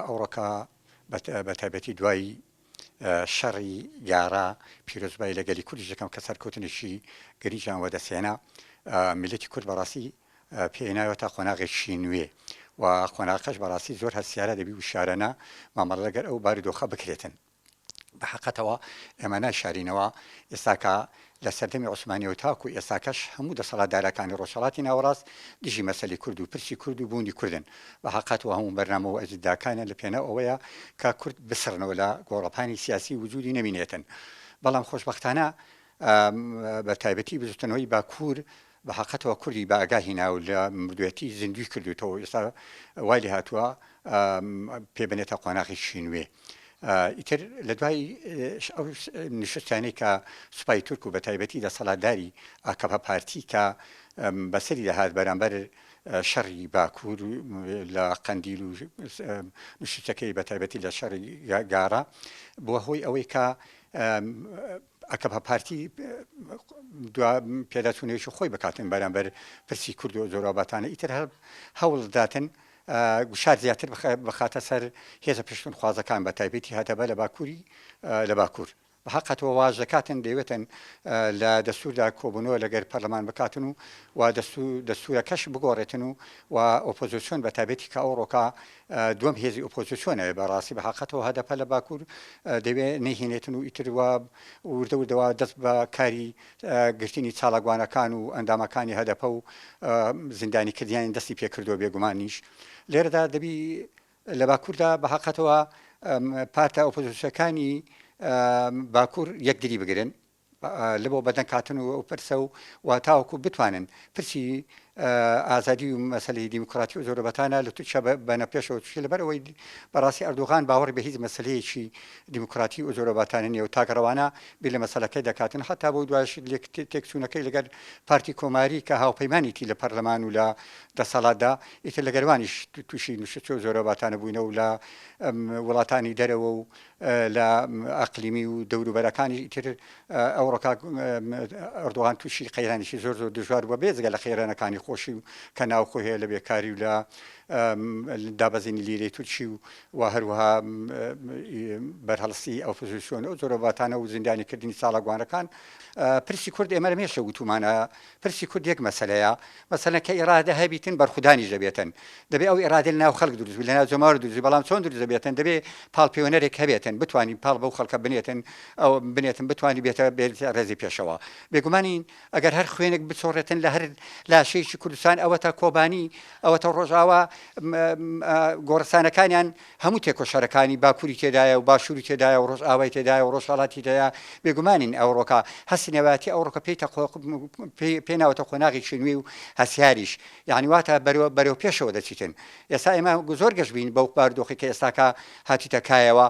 ئەوڕۆکە بە تایبەتی دوای شەڕی گارا پیرۆزبای لەگەلی کوردی یەکەم کە سەرکەوتنێکی گەریجان وەدەسێنا میلەتی کورد بەڕاستی پێناوێتە قۆناغێکی نوێ و قۆناغەکەش بەڕاستی زۆر هەستیارە دەبی وشارەنە مامەڵە لەگەر ئەو بارودۆخە بکرێتن بە حەقەتەوە ئێمە ناشارینەوە ئێستاکە لە سەردەمی عوسمانی و تاکو ئێستاکەش هەموو دەسەڵاتدارەکانی ڕۆژهەڵاتی ناوەڕاست دژی مەسەلی کورد و پرسی کورد و بوونی کوردن بە حەقەتەوە هەموو بەرنامە و ئەجدداکانە لە پێنە ئەوەیە کە کورد بسڕنەوە لە گۆڕەپانی سیاسی وجودی نەبینێتن بەڵام خۆشبەختانە بە تایبەتی بزوتنەوەی باکوور بە حەقەتەوە کوردی بە ئاگاهینا و لە مردوێتی زیندوی کردوێتەوە ئێستا وای لێ هاتووە پێبنێتە قۆناغێکی نوێ ئیتر لە دوای ئەو نیشتانەی کە سوپای تورک و بە تایبەتی دەسەڵاتداری ئاکەپە پارتی کە بەسەری دەهات بەرامبەر شەڕی باکوور لە قەندیل و نوشتەکەی بە تایبەتی لە شەڕی گارە بووە هۆی ئەوەی کە ئەکەپە پارتی پێداچوونێکی خۆی بکاتن بەرامبەر پرسی کورد و زۆرابەتانە ئیتر هەوڵ داتن گوشار زیاتر بخاتە سەر هێزە پشتونخوازەکان بە تایبەتی هاتەبە لە باکووری لە باکوور بە حەقەتەوە واژەکاتن دەیوێتن لە دەستوردا کۆبوونەوە لەگەر پەرلەمان بکاتن و دەستورەکەش بگۆڕێتن و ئۆپۆزیسیۆن بە تایبەتی کە ئەوڕۆکە دووەم هێزی ئۆپۆزیسیۆنەوە بەڕاستی بە حەقەتەوە هەدەپە لە باکوور دەوێت نەهێنێتن و ئیتر وردەوردەوە دەست بە کاری گرتنی چاڵەگوانەکان و ئەندامەکانی هەدەپە و زیندانی کردیانی دەستی پێکردەوە بێگومانیش لێرەدا دەبی لە باکووردا بە حەقەتەوە پارتە ئۆپۆزیسیۆنەکانی باکوور یەکدری بگرن لە بۆ بەدەن کاتن و پرسە و تاوەکو بتوانن پرسی ئازادی و مەسلەی دیموکراتی و زۆربەتانە لە تووشە بەنە پێشەوە تووشی لەبەر ئەوەی بەڕاستی ئەردوغان باوەڕ بە هیچ مەسلەیەکی دیموکراتی و زۆربەتانە نیە و تاگەڕەوانە بێ لە مەسەلەکەی دەکاتن هەتا بۆ دوایش تێکچوونەکەی لەگەر پارتی کۆماری کە هاوپەیمانیتی لە پەرلەمان و لە دەسەڵاتدا ئیتر لە گەروانیش تووشی نوشتە و زۆربەتانە بووینە و لە وڵاتانی دەرەوە و لە ئەقلیمی و دەوروبەرەکانی ئیتر ئەوڕۆکە ئەردوغان تووشی قەیرانیشی زۆر دژوار بووە بێجگە لە خێرانەکانی خۆشی کە ناوخۆ هەیە لە بێکاری و لە دابەزینی لیرەی تورکی و هەروەها بەرهەڵستی ئۆپۆزیسیۆن و زۆربەتانە و زیندانیکردنی ساڵەگوانەکان پرسی کورد ئێمە لەمێشە وتومانە پرسی کورد یەک مەسەلەیە مەسەلەن کە ئێرادە هەبیتن بەرخودانیش دەبێتن دەبێ ئەو ئێرادە لە ناو خەڵک دروست لە ناو جەماوەر دروست بەڵام چۆن دروست دەبێتن دەبێ پاڵپەیوەنەرێک هەبێتن بتوانین پاڵ بەو خەڵکە بنێتن ئەو بنێتن بتوانانی بێتە ڕێزی پێشەوە بێگومانین ئەگەر هەر خوێنێک بچۆڕێتن لە هەر لاشەیەکی کوردستان ئەوەتە کۆبانی ئەوەتە ڕۆژاوە گۆڕستانەکانیان هەموو تێکۆشارەکانی باکووری تێدایە و باشووری تێدایە و ڕۆژئاوای تێدایە و ڕۆژهەڵاتی تێدایە بێگومانین ئەوڕۆکە هەستنێواتی ئەوڕۆکە پێناوەتە قۆناغێکی نوێ و هەسیاریش یعنی واتە بەرەو پێشەوە دەچیتن ئێستا ئێمە زۆر گەشتبین بەو بارودۆخی کە ئێستاکە هاتیتە کایەوە